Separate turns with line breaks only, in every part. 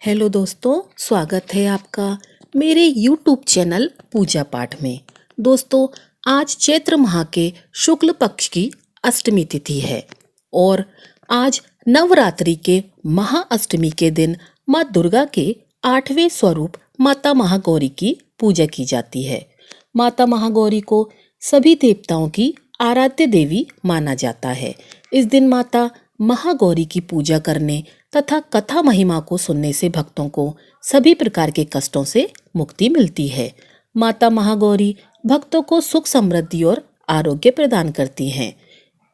Hello दोस्तों, स्वागत है आपका मेरे YouTube चैनल पूजा पाठ में। दोस्तों, आज चैत्र माह के शुक्ल पक्ष की अष्टमी तिथि है और आज नवरात्रि के महाअष्टमी के दिन माँ दुर्गा के 8वें स्वरूप माता महागौरी की पूजा की जाती है। माता महागौरी को सभी देवताओं की आराध्य देवी माना जाता है। इस दिन माता महागौरी की पूजा करने तथा कथा महिमा को सुनने से भक्तों को सभी प्रकार के कष्टों से मुक्ति मिलती है। माता महागौरी भक्तों को सुख समृद्धि और आरोग्य प्रदान करती हैं।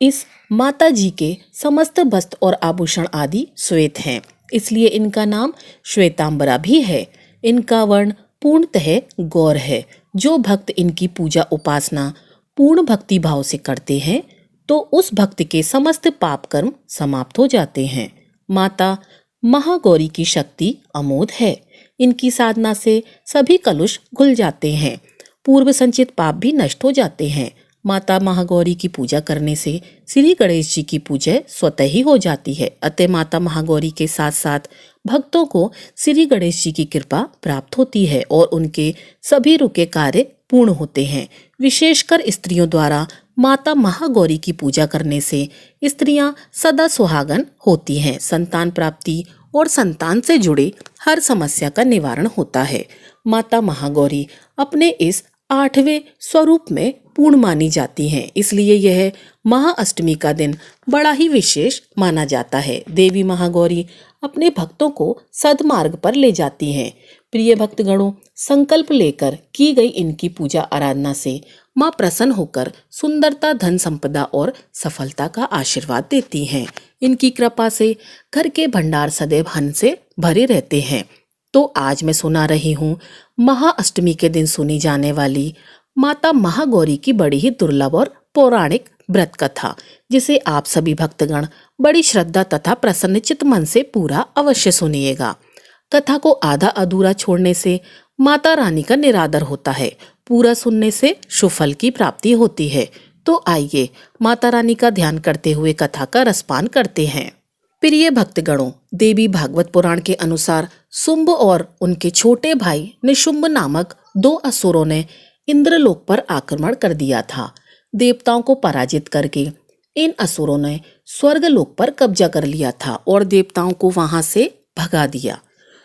इस माता जी के समस्त वस्त्र और आभूषण आदि श्वेत हैं, इसलिए इनका नाम श्वेतांबरा भी है। इनका वर्ण पूर्णतः गौर है। जो भक्त इनकी पूजा उपासना पूर्ण भक्ति भाव से करते हैं तो उस भक्त के समस्त पाप कर्म समाप्त हो जाते हैं। माता महागौरी की शक्ति अमोघ है। इनकी साधना से सभी कलुष घुल जाते हैं, पूर्व संचित पाप भी नष्ट हो जाते हैं। माता महागौरी की पूजा करने से श्री गणेश जी की पूजा स्वतः ही हो जाती है। अतः माता महागौरी के साथ साथ भक्तों को श्री गणेश जी की कृपा प्राप्त होती है और उनके सभी रुके कार्य पूर्ण होते हैं। विशेषकर स्त्रियों द्वारा माता महागौरी की पूजा करने से स्त्रियां सदा सुहागन होती हैं। संतान प्राप्ति और संतान से जुड़े हर समस्या का निवारण होता है। माता महागौरी अपने इस 8वें स्वरूप में पूर्ण मानी जाती हैं, इसलिए यह महाअष्टमी का दिन बड़ा ही विशेष माना जाता है। देवी महागौरी अपने भक्तों को सद्मार्ग पर ले जाती हैं। प्रिय भक्तगणों, संकल्प लेकर की गई इनकी पूजा आराधना से माँ प्रसन्न होकर सुंदरता, धन संपदा और सफलता का आशीर्वाद देती हैं। इनकी कृपा से घर के भंडार सदैव धन से भरे रहते हैं। तो आज मैं सुना रही हूँ महाअष्टमी के दिन सुनी जाने वाली माता महागौरी की बड़ी ही दुर्लभ और पौराणिक व्रत कथा, जिसे आप सभी भक्तगण बड़ी श्रद्धा तथा प्रसन्नचित मन से पूरा अवश्य सुनिएगा। कथा को आधा अधूरा छोड़ने से माता रानी का निरादर होता है, पूरा सुनने से शुभ फल की प्राप्ति होती है। तो आइए माता रानी का ध्यान करते हुए कथा का रसपान करते हैं। प्रिय भक्तगणों, देवी भागवत पुराण के अनुसार शुंभ और उनके छोटे भाई निशुंभ नामक 2 असुरों ने इंद्रलोक पर आक्रमण कर दिया था। देवताओं को पराजित करके इन असुरों ने स्वर्गलोक पर कब्जा कर लिया था और देवताओं को वहां से भगा दिया।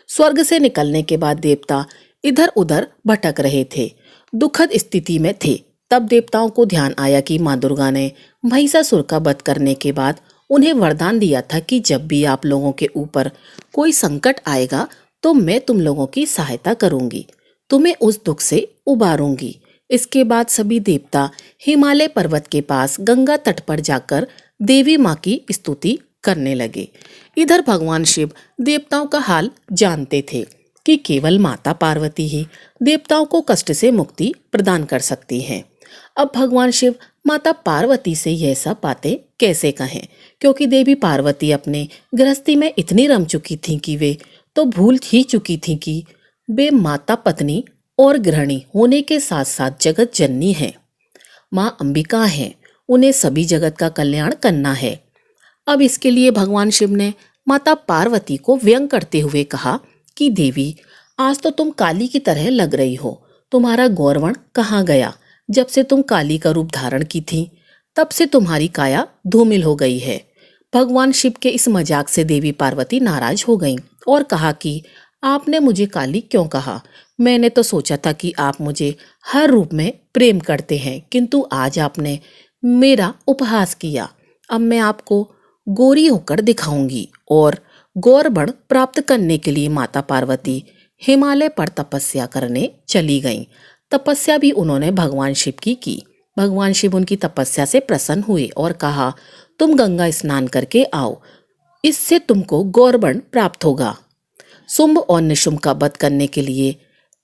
स्वर्ग से निकलने के बाद देवता इधर उधर भटक रहे थे, दुखद स्थिति में थे। तब देवताओं को ध्यान आया कि माँ दुर्गा ने महिषासुर का वध करने के बाद उन्हें वरदान दिया था कि जब भी आप लोगों के ऊपर कोई संकट आएगा तो मैं तुम लोगों की सहायता करूंगी, तुम्हें उस दुख से उबारूंगी। इसके बाद सभी देवता हिमालय पर्वत के पास गंगा तट पर जाकर देवी माँ की स्तुति करने लगे। इधर भगवान शिव देवताओं का हाल जानते थे कि केवल माता पार्वती ही देवताओं को कष्ट से मुक्ति प्रदान कर सकती हैं। अब भगवान शिव माता पार्वती से यह सब बातें कैसे कहें, क्योंकि देवी पार्वती अपने गृहस्थी में इतनी रम चुकी थीं कि वे तो भूल ही चुकी थीं कि वे माता, पत्नी और गृहिणी होने के साथ साथ जगत जननी हैं। माँ अंबिका हैं, उन्हें सभी जगत का कल्याण करना है। अब इसके लिए भगवान शिव ने माता पार्वती को व्यंग करते हुए कहा कि देवी, आज तो तुम काली की तरह लग रही हो। तुम्हारा गौरवर्ण कहाँ गया? जब से तुम काली का रूप धारण की थी तब से तुम्हारी काया धूमिल हो गई है। भगवान शिव के इस मजाक से देवी पार्वती नाराज हो गईं और कहा कि आपने मुझे काली क्यों कहा? मैंने तो सोचा था कि आप मुझे हर रूप में प्रेम करते हैं, किंतु आज आपने मेरा उपहास किया। अब मैं आपको गोरी होकर दिखाऊंगी। और गौरवर्ण प्राप्त करने के लिए माता पार्वती हिमालय पर तपस्या करने चली गईं। तपस्या भी उन्होंने भगवान शिव की। भगवान शिव उनकी तपस्या से प्रसन्न हुए और कहा, तुम गंगा स्नान करके आओ, इससे तुमको गौरवर्ण प्राप्त होगा। शुंभ और निशुंभ का वध करने के लिए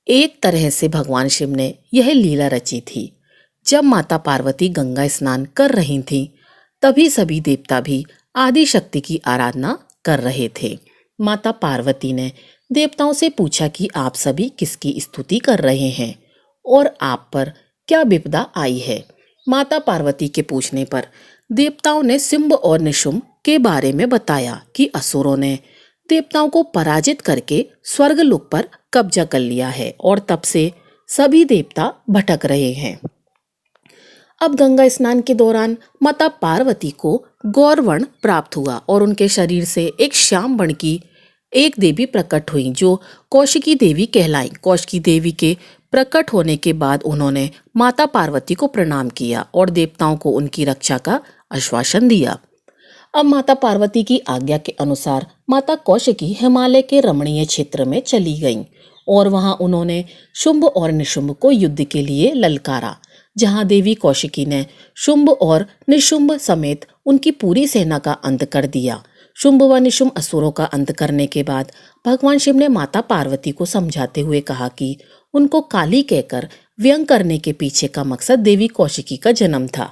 एक तरह से भगवान शिव ने यह लीला रची थी। जब माता पार्वती गंगा स्नान कर रही थीं, तभी सभी देवता भी आदि शक्ति की आराधना कर रहे थे। माता पार्वती ने देवताओं से पूछा कि आप सभी किसकी स्तुति कर रहे हैं और आप पर क्या विपदा आई है। माता पार्वती के पूछने पर देवताओं ने शुंभ और निशुंभ के बारे में बताया कि असुरों ने देवताओं को पराजित करके स्वर्गलोक पर कब्जा कर लिया है और तब से सभी देवता भटक रहे हैं। अब गंगा स्नान के दौरान माता पार्वती को गौरवर्ण प्राप्त हुआ और उनके शरीर से एक श्याम वर्ण की एक देवी प्रकट हुई जो कौशिकी देवी कहलाई। कौशिकी देवी के प्रकट होने के बाद उन्होंने माता पार्वती को प्रणाम किया और देवताओं को उनकी रक्षा का आश्वासन दिया। अब माता पार्वती की आज्ञा के अनुसार माता कौशिकी हिमालय के रमणीय क्षेत्र में चली गईं और वहां उन्होंने शुंभ और निशुंभ को युद्ध के लिए ललकारा, जहां देवी कौशिकी ने शुंभ और निशुंभ समेत उनकी पूरी सेना का अंत कर दिया। शुंभ व निशुंभ असुरों का अंत करने के बाद भगवान शिव ने माता पार्वती को समझाते हुए कहा कि उनको काली कहकर व्यंग करने के पीछे का मकसद देवी कौशिकी का जन्म था,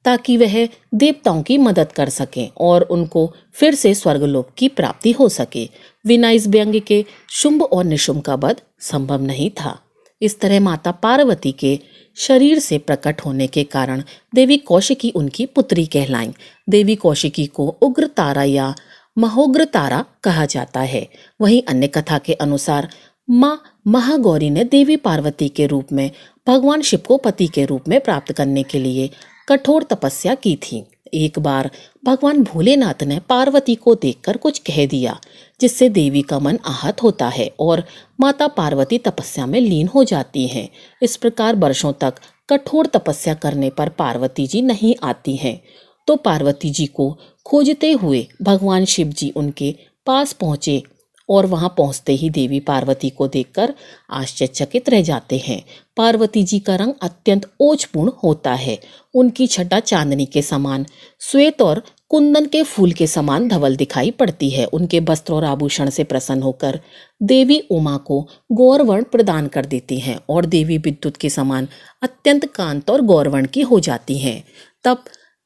ताकि वह देवताओं की मदद कर सकें और उनको फिर से स्वर्गलोक की प्राप्ति हो सके। बिना इस व्यंग के शुंभ और निशुंभ का वध संभव नहीं था। इस तरह माता पार्वती के शरीर से प्रकट होने के कारण देवी कौशिकी उनकी पुत्री कहलाईं। देवी कौशिकी को उग्र तारा या महोग्र तारा कहा जाता है। वहीं अन्य कथा के अनुसार माँ महागौरी ने देवी पार्वती के रूप में भगवान शिव को पति के रूप में प्राप्त करने के लिए कठोर तपस्या की थी। एक बार भगवान भोलेनाथ ने पार्वती को देखकर कुछ कह दिया, जिससे देवी का मन आहत होता है और माता पार्वती तपस्या में लीन हो जाती हैं। इस प्रकार वर्षों तक कठोर तपस्या करने पर पार्वती जी नहीं आती हैं, तो पार्वती जी को खोजते हुए भगवान शिव जी उनके पास पहुँचे और वहां पहुंचते ही देवी पार्वती को देखकर आश्चर्यचकित रह जाते हैं। पार्वती जी का रंग अत्यंत ओजपूर्ण होता है। उनकी छटा चांदनी के समान श्वेत और कुंदन के फूल के समान धवल दिखाई पड़ती है। उनके वस्त्र और आभूषण से प्रसन्न होकर देवी उमा को गौरवर्ण प्रदान कर देती हैं और देवी विद्युत के समान अत्यंत कांत और गौरवर्ण की हो जाती हैं।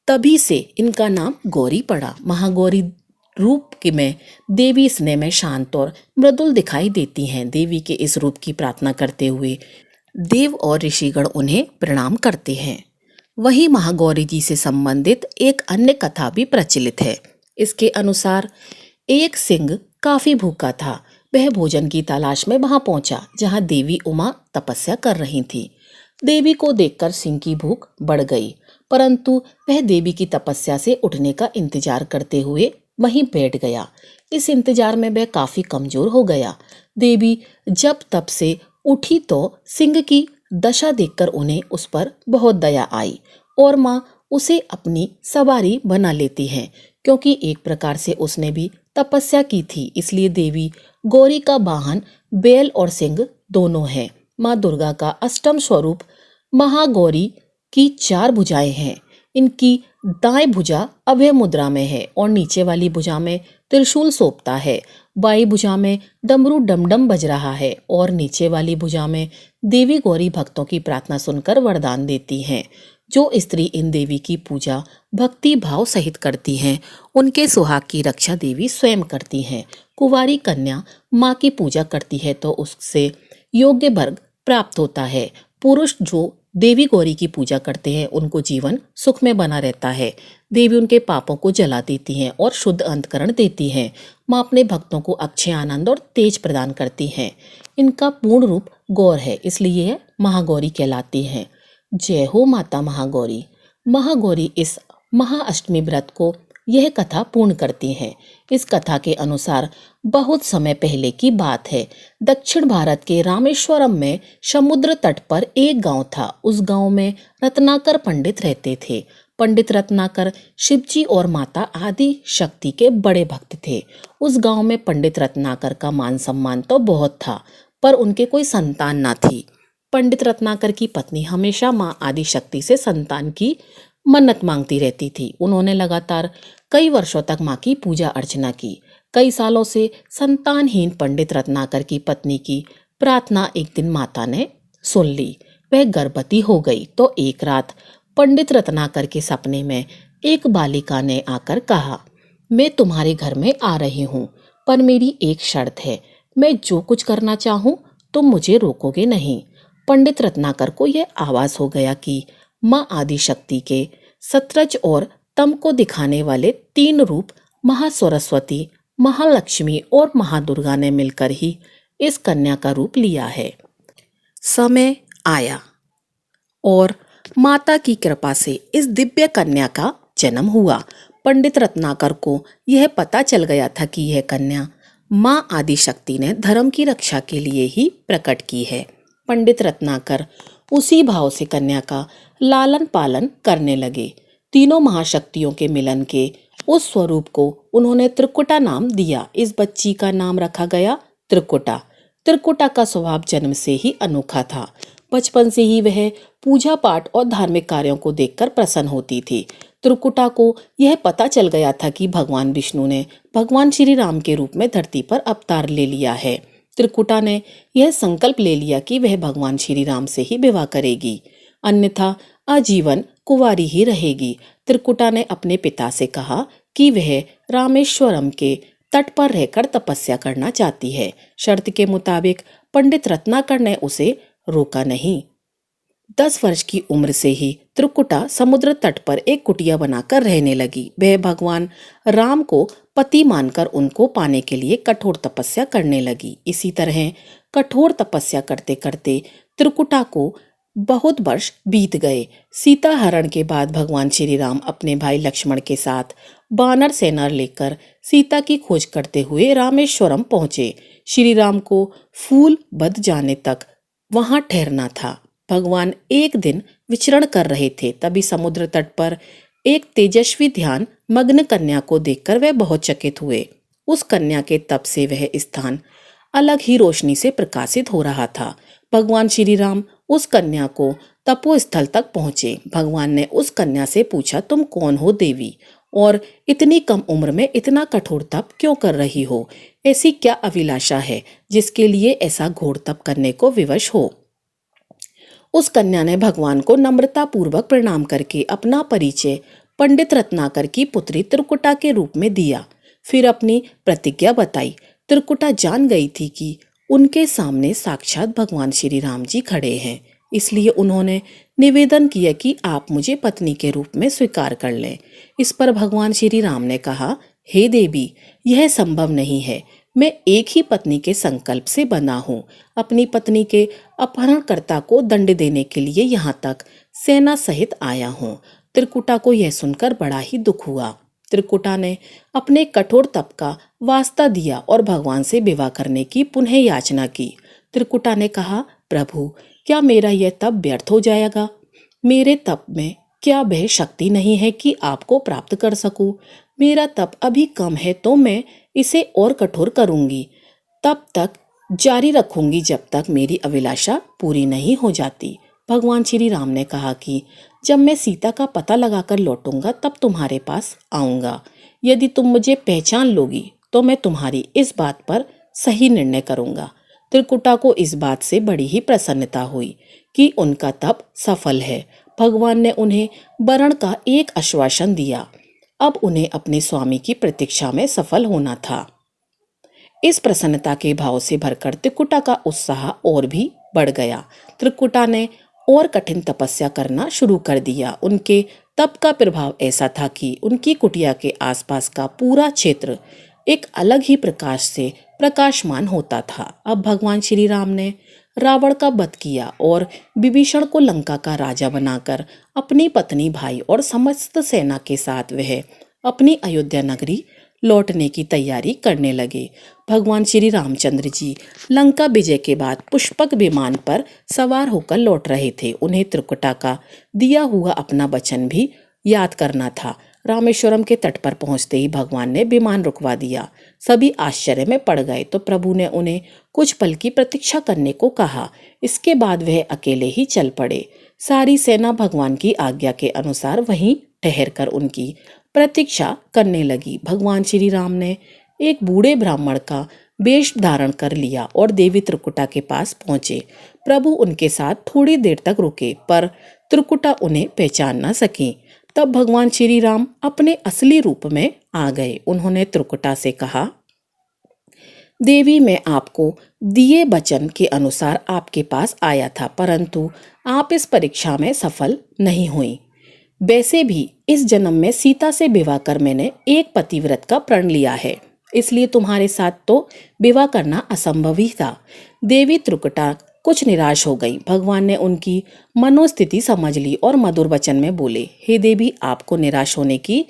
तभी से इनका नाम गौरी पड़ा। महागौरी रूप के में देवी स्नेह में शांत और मृदुल दिखाई देती हैं। देवी के इस रूप की प्रार्थना करते हुए देव और ऋषिगण उन्हें प्रणाम करते हैं। वहीं महागौरी जी से संबंधित एक अन्य कथा भी प्रचलित है। इसके अनुसार एक सिंह काफी भूखा था। वह भोजन की तलाश में वहां पहुंचा जहां देवी उमा तपस्या कर रही थी। देवी को देखकर सिंह की भूख बढ़ गई, परंतु वह देवी की तपस्या से उठने का इंतजार करते हुए वहीं बैठ गया। इस इंतजार में वह काफी कमजोर हो गया। देवी जब तब से उठी तो सिंह की दशा देखकर उन्हें उस पर बहुत दया आई और माँ उसे अपनी सवारी बना लेती हैं, क्योंकि एक प्रकार से उसने भी तपस्या की थी। इसलिए देवी गौरी का वाहन बैल और सिंह दोनों है। माँ दुर्गा का अष्टम स्वरूप महागौरी की 4 भुजाएं हैं। इनकी दाएं भुजा अभय मुद्रा में है और नीचे वाली भुजा में त्रिशूल सोपता है। बाई भुजा में डमरू डमडम बज रहा है और नीचे वाली भुजा में देवी गौरी भक्तों की प्रार्थना सुनकर वरदान देती हैं। जो स्त्री इन देवी की पूजा भक्ति भाव सहित करती हैं, उनके सुहाग की रक्षा देवी स्वयं करती हैं। कुंवारी कन्या माँ की पूजा करती है तो उससे योग्य वर्ग प्राप्त होता है। पुरुष जो देवी गौरी की पूजा करते हैं उनको जीवन सुख में बना रहता है। देवी उनके पापों को जला देती हैं और शुद्ध अंतकरण देती हैं। माँ अपने भक्तों को अक्षय आनंद और तेज प्रदान करती हैं। इनका पूर्ण रूप गौर है, इसलिए यह महागौरी कहलाती हैं। जय हो माता महागौरी। महागौरी इस महाअष्टमी व्रत को यह कथा पूर्ण करती हैं। इस कथा के अनुसार बहुत समय पहले की बात है। दक्षिण भारत के रामेश्वरम में समुद्र तट पर एक गांव था। उस गांव में रत्नाकर पंडित रहते थे। पंडित रत्नाकर शिवजी और माता आदि शक्ति के बड़े भक्त थे। उस गांव में पंडित रत्नाकर का मान सम्मान तो बहुत था, पर उनके कोई संतान न थी। पंडित रत्नाकर की पत्नी हमेशा माँ आदि शक्ति से संतान की मन्नत मांगती रहती थी। उन्होंने लगातार कई वर्षों तक माँ की पूजा अर्चना की। कई सालों से संतानहीन पंडित रत्नाकर की पत्नी की प्रार्थना एक दिन माता ने सुन ली। वह गर्भवती हो गई तो एक रात पंडित रत्नाकर के सपने में एक बालिका ने आकर कहा, मैं तुम्हारे घर में आ रही हूँ, पर मेरी एक शर्त है। मैं जो कुछ करना चाहूँ तुम मुझे रोकोगे नहीं। पंडित रत्नाकर को यह आवाज हो गया कि माँ आदि शक्ति के सत्रज और तम को दिखाने वाले 3 रूप महासरस्वती, महालक्ष्मी और महादुर्गा ने मिलकर ही इस कन्या का रूप लिया है। समय आया और माता की कृपा से इस दिव्य कन्या का जन्म हुआ। पंडित रत्नाकर को यह पता चल गया था कि यह कन्या माँ आदिशक्ति ने धर्म की रक्षा के लिए ही प्रकट की है। पंडित रत्नाकर उसी भाव से कन्या का लालन पालन करने लगे। तीनों महाशक्तियों के मिलन के उस स्वरूप को उन्होंने त्रिकुटा नाम दिया। इस बच्ची का नाम रखा गया त्रिकुटा। त्रिकुटा का स्वभाव जन्म से ही अनोखा था। बचपन से ही वह पूजा पाठ और धार्मिक कार्यों को देखकर प्रसन्न होती थी। त्रिकुटा को यह पता चल गया था कि भगवान विष्णु ने भगवान श्री राम के रूप में धरती पर अवतार ले लिया है। त्रिकुटा ने यह संकल्प ले लिया कि वह भगवान श्री राम से ही विवाह करेगी, अन्यथा आजीवन कुंवारी ही रहेगी। त्रिकुटा ने अपने पिता से कहा कि वह रामेश्वरम के तट पर रहकर तपस्या करना चाहती है। शर्त के मुताबिक पंडित रत्नाकर ने उसे रोका नहीं। 10 वर्ष की उम्र से ही त्रिकुटा समुद्र तट पर एक कुटिया बनाकर रहने लगी। वह भगवान राम को पति मानकर उनको पाने के लिए कठोर तपस्या करने लगी। इसी तरह कठोर तपस्या करते करते त्रिकुटा को बहुत वर्ष बीत गए। सीता हरण के बाद भगवान श्री राम अपने भाई लक्ष्मण के साथ वानर सेना लेकर सीता की खोज करते हुए रामेश्वरम पहुंचे। श्री राम को फूल बद जाने तक वहां ठहरना था। भगवान एक दिन विचरण कर रहे थे, तभी समुद्र तट पर एक तेजस्वी ध्यान मग्न कन्या को देखकर वह बहुत चकित हुए। उस कन्या के तप से वह स्थान अलग ही रोशनी से प्रकाशित हो रहा था। भगवान श्री राम उस कन्या को तपोस्थल तक पहुंचे। भगवान ने उस कन्या से पूछा, तुम कौन हो देवी, और इतनी कम उम्र में इतना कठोर तप क्यों कर रही हो? ऐसी क्या अभिलाषा है जिसके लिए ऐसा घोर तप करने को विवश हो? उस कन्या ने भगवान को नम्रता पूर्वक प्रणाम करके अपना परिचय पंडित रत्नाकर की पुत्री त्रिकुटा के रूप में दिया। फिर अपनी प्रतिज्ञा बताई। त्रिकुटा जान गई थी कि उनके सामने साक्षात भगवान श्री राम जी खड़े हैं, इसलिए उन्होंने निवेदन किया कि आप मुझे पत्नी के रूप में स्वीकार कर लें। इस पर भगवान श्री राम ने कहा, हे देवी, यह संभव नहीं है। मैं एक ही पत्नी के संकल्प से बना हूँ। अपनी पत्नी के अपहरणकर्ता को दंड देने के लिए यहाँ तक सेना सहित आया हूँ। त्रिकुटा को यह सुनकर बड़ा ही दुख हुआ। त्रिकुटा ने अपने कठोर तप का वास्ता दिया और भगवान से विवाह करने की पुनः याचना की। त्रिकुटा ने कहा, प्रभु, क्या मेरा यह तप व्यर्थ हो जाएगा? मेरे तप में क्या वह शक्ति नहीं है कि आपको प्राप्त कर सकूं? मेरा तप अभी कम है तो मैं इसे और कठोर करूंगी, तब तक जारी रखूंगी जब तक मेरी अभिलाषा पूरी नहीं हो जाती। भगवान श्री राम ने कहा कि जब मैं सीता का पता लगाकर लौटूंगा तब तुम्हारे पास आऊंगा। यदि तुम मुझे पहचान लोगी तो मैं तुम्हारी इस बात पर सही निर्णय करूंगा। त्रिकुटा को इस बात से बड़ी ही प्रसन्नता हुई कि उनका तप सफल है। भगवान ने उन्हें वरण का एक आश्वासन दिया। अब उन्हें अपने स्वामी की प्रतीक्षा में सफल होना था। इस प्रसन्नता के भाव से भरकर त्रिकुटा का उत्साह और भी बढ़ गया। त्रिकुटा ने और कठिन तपस्या करना शुरू कर दिया। उनके तप का प्रभाव ऐसा था कि उनकी कुटिया के आसपास का पूरा क्षेत्र एक अलग ही प्रकाश से प्रकाशमान होता था। अब भगवान श्री राम ने रावण का वध किया और विभीषण को लंका का राजा बनाकर अपनी पत्नी, भाई और समस्त सेना के साथ वह अपनी अयोध्या नगरी लौटने की तैयारी करने लगे। भगवान श्री रामचंद्र जी लंका विजय के बाद पुष्पक विमान पर सवार होकर लौट रहे थे। उन्हें त्रिकुटा का दिया हुआ अपना वचन भी याद करना था। रामेश्वरम के तट पर पहुंचते ही भगवान ने विमान रुकवा दिया। सभी आश्चर्य में पड़ गए तो प्रभु ने उन्हें कुछ पल की प्रतीक्षा करने को कहा। इसके बाद वह अकेले ही चल पड़े। सारी सेना भगवान की आज्ञा के अनुसार वहीं ठहरकर उनकी प्रतीक्षा करने लगी। भगवान श्री राम ने एक बूढ़े ब्राह्मण का वेश धारण कर लिया और देवी त्रिकुटा के पास पहुंचे। प्रभु उनके साथ थोड़ी देर तक रुके पर त्रिकुटा उन्हें पहचान न सकी। तब भगवान श्री राम अपने असली रूप में आ गए। उन्होंने त्रिकुटा से कहा, देवी, मैं आपको दिए वचन के अनुसार आपके पास आया था, परंतु आप इस परीक्षा में सफल नहीं हुई। वैसे भी इस जन्म में सीता से विवाह कर मैंने एक पतिव्रत का प्रण लिया है। इसलिए तुम्हारे साथ तो विवाह करना असंभव ही था। देवी त्रिकुटा कुछ निराश हो गई। भगवान ने उनकी मनोस्थिति समझ ली और मधुर वचन में बोले, हे देवी, आपको निराश होने की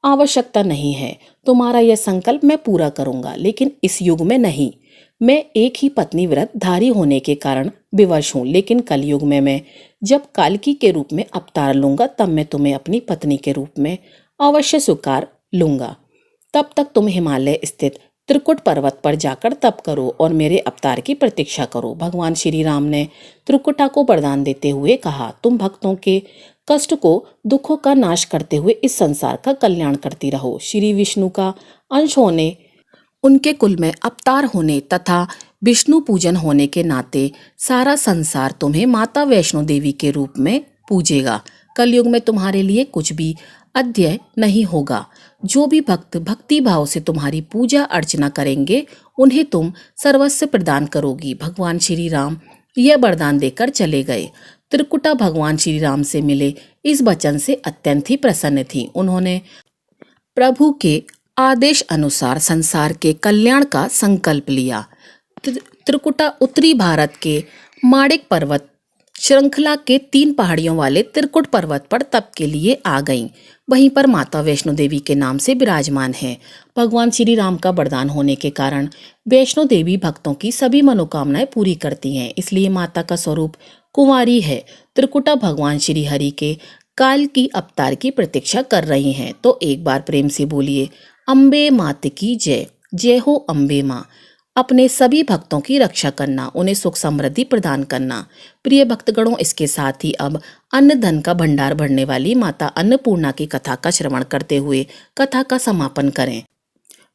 आवश्यकता नहीं है। तुम्हारा यह संकल्प मैं पूरा करूंगा, लेकिन इस युग में नहीं। मैं एक ही पत्नी व्रत धारी होने के कारण विवश हूँ, लेकिन कलयुग में मैं जब कालकी के रूप में अवतार लूंगा तब मैं तुम्हें अपनी पत्नी के रूप में अवश्य स्वीकार लूंगा। तब तक तुम हिमालय स्थित त्रिकुट पर्वत पर जाकर तप करो और मेरे अवतार की प्रतीक्षा करो। भगवान श्री राम ने त्रिकुटा को वरदान देते हुए कहा, तुम भक्तों के कष्ट को, दुखों का नाश करते हुए इस संसार का कल्याण करती रहो। श्री विष्णु का अंश होने, उनके कुल में अवतार होने तथा विष्णु पूजन होने के नाते सारा संसार तुम्हें माता वैष्णो देवी के रूप में पूजेगा। कलयुग में तुम्हारे लिए कुछ भी अध्यय नहीं होगा। जो भी भक्त भक्ति भाव से तुम्हारी पूजा अर्चना करेंगे उन्हें तुम सर्वस्व प्रदान करोगी। भगवान श्री राम यह वरदान देकर चले गए। त्रिकुटा भगवान श्री राम से मिले इस वचन से अत्यंत ही प्रसन्न थी। उन्होंने प्रभु के आदेश अनुसार संसार के कल्याण का संकल्प लिया। त्रिकुटा उत्तरी भारत के माणिक पर्वत श्रृंखला के 3 पहाड़ियों वाले त्रिकुट पर्वत पर तप के लिए आ गईं। वहीं पर माता वैष्णो देवी के नाम से विराजमान है। भगवान श्री राम का वरदान होने के कारण वैष्णो देवी भक्तों की सभी मनोकामनाएं पूरी करती हैं, इसलिए माता का स्वरूप कुंवारी है। त्रिकुटा भगवान श्री हरि के काल की अवतार की प्रतीक्षा कर रही हैं। तो एक बार प्रेम से बोलिए, अम्बे मात की जय। जय हो अम्बे माँ। अपने सभी भक्तों की रक्षा करना, उन्हें सुख समृद्धि प्रदान करना। प्रिय भक्तगणों, इसके साथ ही अब अन्न धन का भंडार भरने वाली माता अन्नपूर्णा की कथा का श्रवण करते हुए कथा का समापन करें।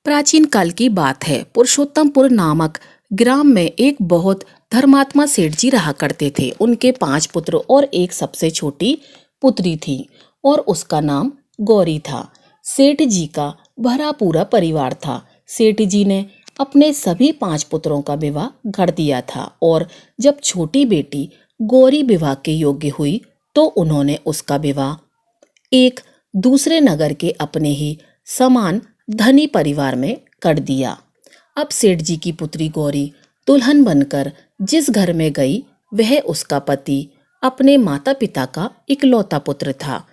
प्राचीन काल की बात है। पुरुषोत्तमपुर नामक ग्राम में एक बहुत धर्मात्मा सेठ जी रहा करते थे। उनके 5 पुत्र और एक सबसे छोटी पुत्री थी और उसका नाम गौरी था। सेठ जी का भरा पूरा परिवार था। सेठ जी ने अपने सभी 5 पुत्रों का विवाह कर दिया था और जब छोटी बेटी गौरी विवाह के योग्य हुई तो उन्होंने उसका विवाह एक दूसरे नगर के अपने ही समान धनी परिवार में कर दिया। अब सेठ जी की पुत्री गौरी दुल्हन बनकर जिस घर में गई वह उसका पति अपने माता पिता का इकलौता पुत्र था।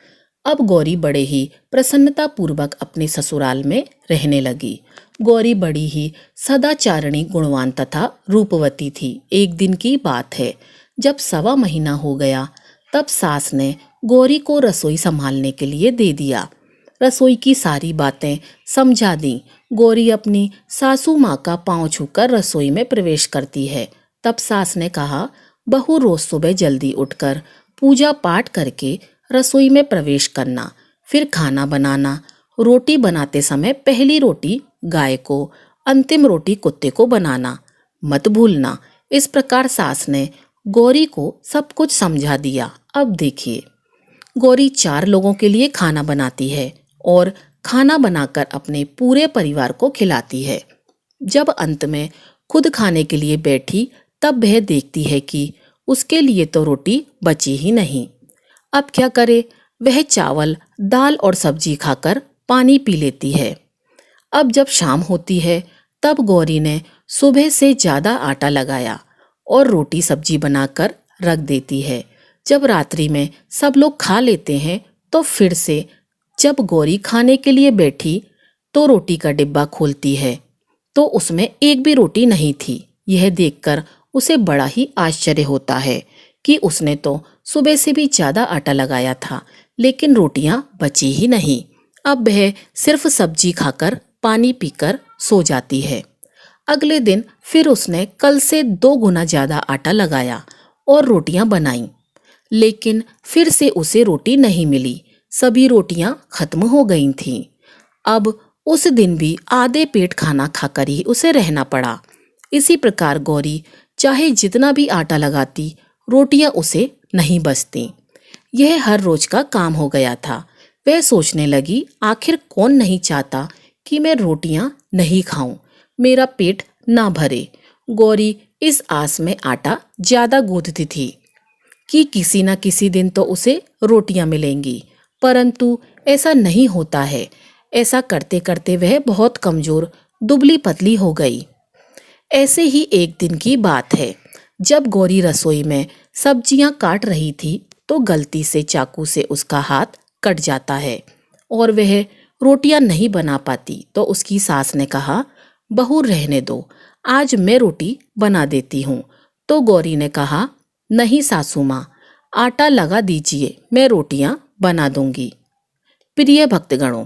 अब गौरी बड़े ही प्रसन्नता पूर्वक अपने ससुराल में रहने लगी। गौरी बड़ी ही सदाचारिणी, गुणवान तथा रूपवती थी। एक दिन की बात है, जब 1.25 महीना हो गया तब सास ने गौरी को रसोई संभालने के लिए दे दिया। रसोई की सारी बातें समझा दी। गौरी अपनी सासू माँ का पांव छूकर रसोई में प्रवेश करती है। तब सास ने कहा, बहू रोज सुबह जल्दी उठकर पूजा पाठ करके रसोई में प्रवेश करना, फिर खाना बनाना। रोटी बनाते समय पहली रोटी गाय को, अंतिम रोटी कुत्ते को बनाना मत भूलना। इस प्रकार सास ने गौरी को सब कुछ समझा दिया। अब देखिए, गौरी 4 लोगों के लिए खाना बनाती है और खाना बनाकर अपने पूरे परिवार को खिलाती है। जब अंत में खुद खाने के लिए बैठी तब वह देखती है कि उसके लिए तो रोटी बची ही नहीं। अब क्या करे, वह चावल, दाल और सब्जी खाकर पानी पी लेती है। अब जब शाम होती है तब गौरी ने सुबह से ज़्यादा आटा लगाया और रोटी सब्जी बनाकर रख देती है। जब रात्रि में सब लोग खा लेते हैं तो फिर से जब गौरी खाने के लिए बैठी तो रोटी का डिब्बा खोलती है तो उसमें एक भी रोटी नहीं थी। यह देखकर उसे बड़ा ही आश्चर्य होता है कि उसने तो सुबह से भी ज़्यादा आटा लगाया था लेकिन रोटियां बची ही नहीं। अब वह सिर्फ सब्जी खाकर पानी पीकर सो जाती है। अगले दिन फिर उसने कल से 2 गुना ज़्यादा आटा लगाया और रोटियां बनाईं, लेकिन फिर से उसे रोटी नहीं मिली। सभी रोटियां खत्म हो गई थीं। अब उस दिन भी आधे पेट खाना खाकर ही उसे रहना पड़ा। इसी प्रकार गौरी चाहे जितना भी आटा लगाती, रोटियां उसे नहीं बचती। यह हर रोज का काम हो गया था। वह सोचने लगी, आखिर कौन नहीं चाहता कि मैं रोटियां नहीं खाऊं, मेरा पेट ना भरे। गौरी इस आस में आटा ज्यादा गूंथती थी कि किसी न किसी दिन तो उसे रोटियां मिलेंगी, परंतु ऐसा नहीं होता है। ऐसा करते करते वह बहुत कमजोर दुबली पतली हो गई। ऐसे ही एक दिन की बात है, जब गौरी रसोई में सब्जियां काट रही थी तो गलती से चाकू से उसका हाथ कट जाता है और वह रोटियां नहीं बना पाती। तो उसकी सास ने कहा, बहू रहने दो, आज मैं रोटी बना देती हूँ। तो गौरी ने कहा, नहीं सासू माँ, आटा लगा दीजिए, मैं रोटियां बना दूंगी। प्रिय भक्तगणों,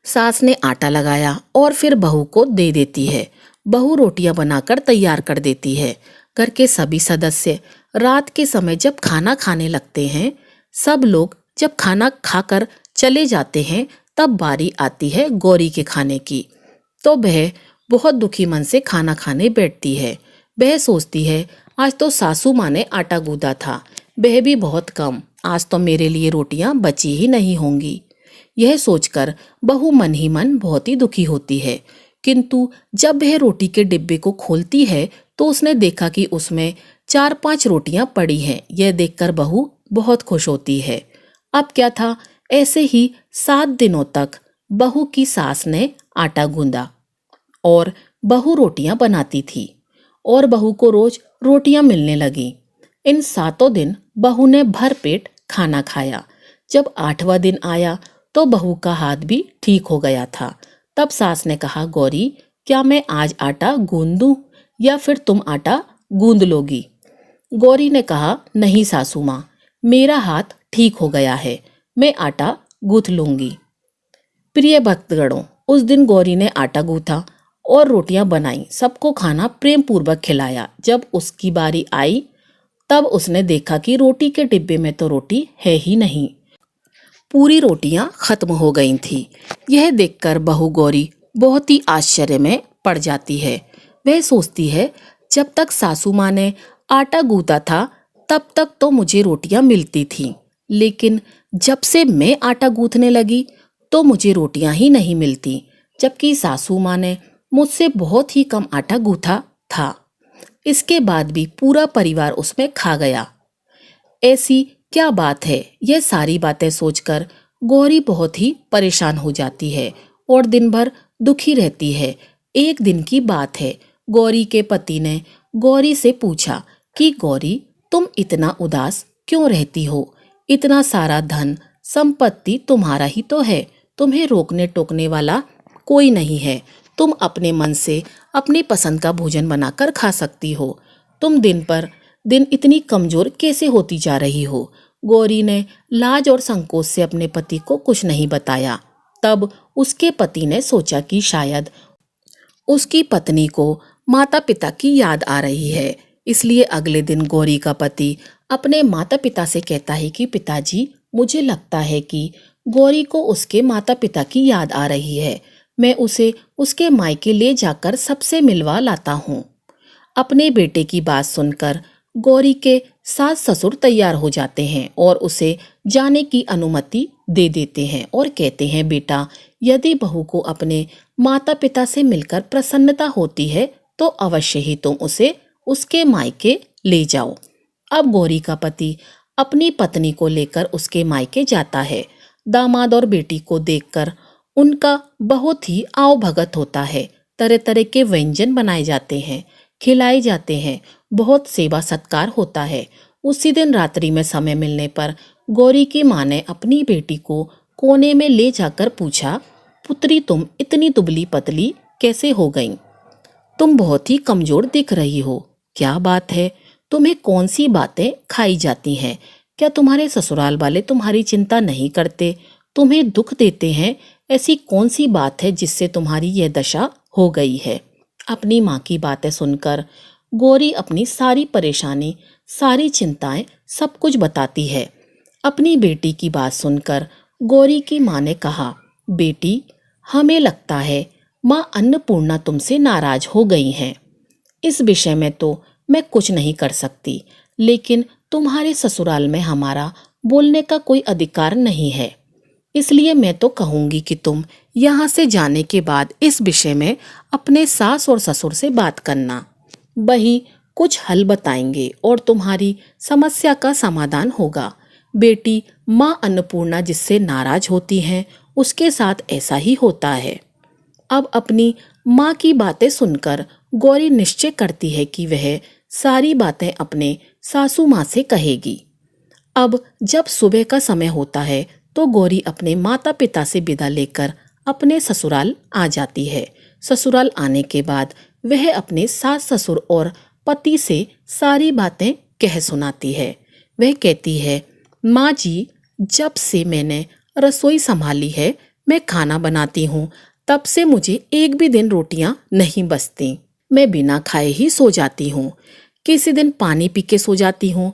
सास ने आटा लगाया और फिर बहू को दे देती है। बहू रोटियां बनाकर तैयार कर देती है। घर के सभी सदस्य रात के समय जब खाना खाने लगते हैं, सब लोग जब खाना खाकर चले जाते हैं, तब बारी आती है गौरी के खाने की। तो वह बहुत दुखी मन से खाना खाने बैठती है। वह सोचती है, आज तो सासू माँ ने आटा गूंदा था, वह भी बहुत कम, आज तो मेरे लिए रोटियां बची ही नहीं होंगी। यह सोचकर बहू मन ही मन बहुत ही दुखी होती है। किंतु जब वह रोटी के डिब्बे को खोलती है तो उसने देखा कि उसमें 4-5 रोटियां पड़ी हैं। यह देखकर बहू बहुत खुश होती है। अब क्या था, ऐसे ही 7 दिनों तक बहू की सास ने आटा गूंदा और बहू रोटियां बनाती थी और बहू को रोज रोटियां मिलने लगी। इन 7 दिन बहू ने भर पेट खाना खाया। जब 8वां दिन आया तो बहू का हाथ भी ठीक हो गया था। तब सास ने कहा, गौरी, क्या मैं आज आटा गूंद दूं या फिर तुम आटा गूंद लोगी? गौरी ने कहा, नहीं सासू माँ, मेरा हाथ ठीक हो गया है, मैं आटा गूंथ लूंगी। प्रिय भक्तगणों, उस दिन गौरी ने आटा गूंथा और रोटियां बनाई, सबको खाना प्रेम पूर्वक खिलाया। जब उसकी बारी आई तब उसने देखा कि रोटी के डिब्बे में तो रोटी है ही नहीं, पूरी रोटियां खत्म हो गई थी। यह देखकर बहू गौरी बहुत ही आश्चर्य में पड़ जाती है। वह सोचती है, जब तक सासू माँ ने आटा गूंथा था तब तक तो मुझे रोटियां मिलती थीं, लेकिन जब से मैं आटा गूंथने लगी तो मुझे रोटियां ही नहीं मिलती, जबकि सासू माँ ने मुझसे बहुत ही कम आटा गूंथा था। इसके बाद भी पूरा परिवार उसमें खा गया। ऐसी क्या बात है? यह सारी बातें सोचकर गौरी बहुत ही परेशान हो जाती है और दिन भर दुखी रहती है। एक दिन की बात है, गौरी के पति ने गौरी से पूछा कि गौरी, तुम इतना उदास क्यों रहती हो? इतना सारा धन संपत्ति तुम्हारा ही तो है, तुम्हें रोकने टोकने वाला कोई नहीं है। तुम अपने मन से अपनी पसंद का भोजन बनाकर खा सकती हो। तुम दिन पर दिन इतनी कमजोर कैसे होती जा रही हो? गौरी ने लाज और संकोच से अपने पति को कुछ नहीं बताया। तब उसके पति ने सोचा कि शायद उसकी पत्नी को माता पिता की याद आ रही है। इसलिए अगले दिन गौरी का पति अपने माता पिता से कहता है कि पिताजी, मुझे लगता है कि गौरी को उसके माता पिता की याद आ रही है, मैं उसे उसके मायके ले जाकर सबसे मिलवा लाता हूँ। अपने बेटे की बात सुनकर गौरी के सास ससुर तैयार हो जाते हैं और उसे जाने की अनुमति दे देते हैं और कहते हैं, बेटा, यदि बहू को अपने माता पिता से मिलकर प्रसन्नता होती है तो अवश्य ही तुम उसे उसके मायके ले जाओ। अब गौरी का पति अपनी पत्नी को लेकर उसके मायके जाता है। दामाद और बेटी को देखकर उनका बहुत ही आवभगत होता है। तरह तरह के व्यंजन बनाए जाते हैं, खिलाए जाते हैं, बहुत सेवा सत्कार होता है। उसी दिन रात्रि में समय मिलने पर गौरी की माँ ने अपनी बेटी को कोने में ले जाकर पूछा, पुत्री, तुम इतनी दुबली पतली कैसे हो गई? तुम बहुत ही कमजोर दिख रही हो। क्या बात है? तुम्हें कौन सी बातें खाई जाती हैं? क्या तुम्हारे ससुराल वाले तुम्हारी चिंता नहीं करते, तुम्हें दुख देते हैं? ऐसी कौन सी बात है जिससे तुम्हारी यह दशा हो गई है? अपनी माँ की बातें सुनकर गौरी अपनी सारी परेशानी, सारी चिंताएं, सब कुछ बताती है। अपनी बेटी की बात सुनकर गौरी की माँ ने कहा, बेटी, हमें लगता है माँ अन्नपूर्णा तुमसे नाराज हो गई हैं। इस विषय में तो मैं कुछ नहीं कर सकती, लेकिन तुम्हारे ससुराल में हमारा बोलने का कोई अधिकार नहीं है। इसलिए मैं तो कहूँगी कि तुम यहाँ से जाने के बाद इस विषय में अपने सास और ससुर से बात करना। वही कुछ हल बताएंगे और तुम्हारी समस्या का समाधान होगा। बेटी, माँ अन्नपूर्णा जिससे नाराज होती हैं, उसके साथ ऐसा ही होता है। अब अपनी माँ की बातें सुनकर गौरी निश्चय करती है कि वह सारी बातें अपने सासू माँ से कहेगी। अब जब सुबह का समय होता है तो गौरी अपने माता पिता से विदा लेकर अपने ससुराल आ जाती है। ससुराल आने के बाद वह अपने सास ससुर और पति से सारी बातें कह सुनाती है। वह कहती है, माँ जी, जब से मैंने रसोई संभाली है, मैं खाना बनाती हूँ, तब से मुझे एक भी दिन रोटियां नहीं बचती। मैं बिना खाए ही सो जाती हूँ। किसी दिन पानी पी के सो जाती हूँ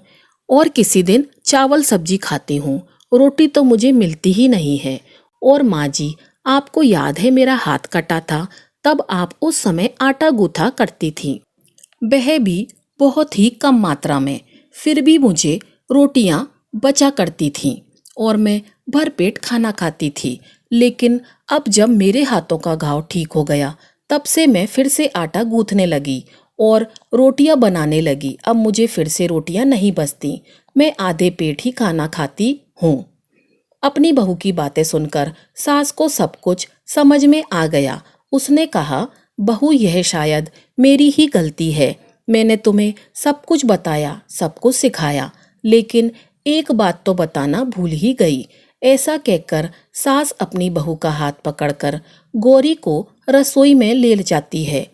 और किसी दिन चावल सब्जी खाती हूँ। रोटी तो मुझे मिलती ही नहीं है। और माँ जी, आपको याद है मेरा हाथ कटा था, तब आप उस समय आटा गूंथा करती थी, वह भी बहुत ही कम मात्रा में, फिर भी मुझे रोटियां बचा करती थीं और मैं भरपेट खाना खाती थी। लेकिन अब जब मेरे हाथों का घाव ठीक हो गया, तब से मैं फिर से आटा गूंथने लगी और रोटियां बनाने लगी। अब मुझे फिर से रोटियां नहीं बचती, मैं आधे पेट ही खाना खाती हूँ। अपनी बहू की बातें सुनकर सास को सब कुछ समझ में आ गया। उसने कहा, बहू, यह शायद मेरी ही गलती है। मैंने तुम्हें सब कुछ बताया, सब कुछ सिखाया, लेकिन एक बात तो बताना भूल ही गई। ऐसा कहकर सास अपनी बहू का हाथ पकड़कर गौरी को रसोई में ले जाती है।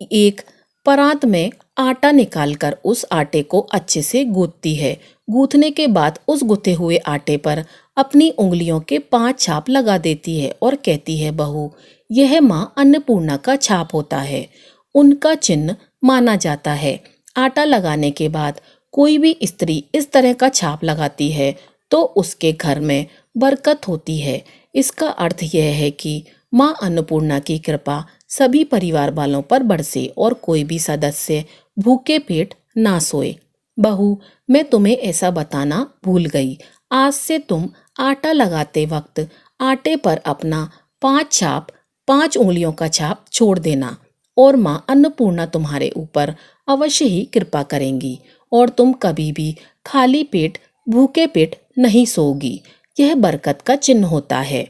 एक परात में आटा निकालकर उस आटे को अच्छे से गूंथती है। गूंथने के बाद उस गुथे हुए आटे पर अपनी उंगलियों के 5 छाप लगा देती है और कहती है, बहू, यह माँ अन्नपूर्णा का छाप होता है, उनका चिन्ह माना जाता है। आटा लगाने के बाद कोई भी स्त्री इस तरह का छाप लगाती है तो उसके घर में बरकत होती है। इसका अर्थ यह है कि माँ अन्नपूर्णा की कृपा सभी परिवार वालों पर बरसे और कोई भी सदस्य भूखे पेट ना सोए। बहू, मैं तुम्हें ऐसा बताना भूल गई। आज से तुम आटा लगाते वक्त आटे पर अपना 5 छाप, 5 उंगलियों का छाप छोड़ देना और माँ अन्नपूर्णा तुम्हारे ऊपर अवश्य ही कृपा करेंगी और तुम कभी भी खाली पेट, भूखे पेट नहीं सोओगी। यह बरकत का चिन्ह होता है।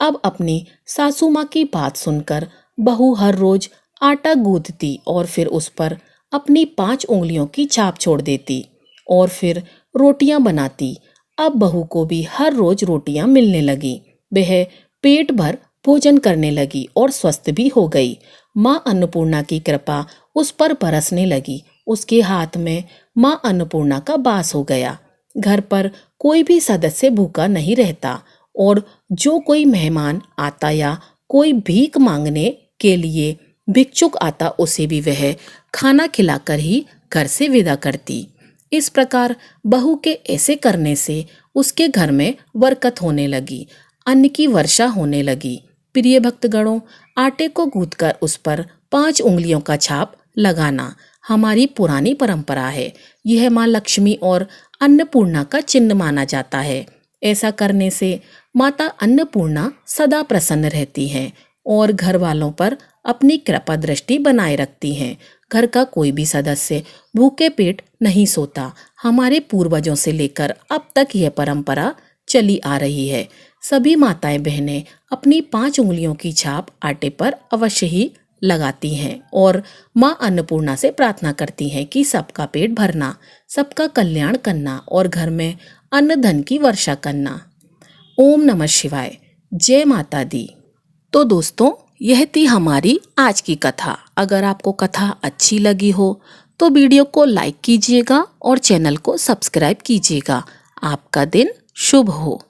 अब अपनी सासू माँ की बात सुनकर बहू हर रोज आटा गूंथती और फिर उस पर अपनी 5 उंगलियों की छाप छोड़ देती और फिर रोटियां बनाती। अब बहू को भी हर रोज रोटियां मिलने लगी। वह पेट भर भोजन करने लगी और स्वस्थ भी हो गई। माँ अन्नपूर्णा की कृपा उस पर बरसने लगी। उसके हाथ में माँ अन्नपूर्णा का वास हो गया। घर पर कोई भी सदस्य भूखा नहीं रहता और जो कोई मेहमान आता या कोई भीख मांगने के लिए भिक्षुक आता, उसे भी वह खाना खिलाकर ही घर से विदा करती। इस प्रकार बहू के ऐसे करने से उसके घर में बरकत होने लगी, अन्न की वर्षा होने लगी। प्रिय भक्तगणों, आटे को गूंथकर उस पर 5 उंगलियों का छाप लगाना हमारी पुरानी परंपरा है। यह माँ लक्ष्मी और अन्नपूर्णा का चिन्ह माना जाता है। ऐसा करने से माता अन्नपूर्णा सदा प्रसन्न रहती हैं और घर वालों पर अपनी कृपा दृष्टि बनाए रखती हैं। घर का कोई भी सदस्य भूखे पेट नहीं सोता। हमारे पूर्वजों से लेकर अब तक यह परंपरा चली आ रही है। सभी माताएं बहनें अपनी 5 उंगलियों की छाप आटे पर अवश्य ही लगाती हैं और माँ अन्नपूर्णा से प्रार्थना करती हैं कि सबका पेट भरना, सबका कल्याण करना और घर में अन्न धन की वर्षा करना। ओम नमः शिवाय। जय माता दी। तो दोस्तों, यह थी हमारी आज की कथा। अगर आपको कथा अच्छी लगी हो तो वीडियो को लाइक कीजिएगा और चैनल को सब्सक्राइब कीजिएगा। आपका दिन शुभ हो।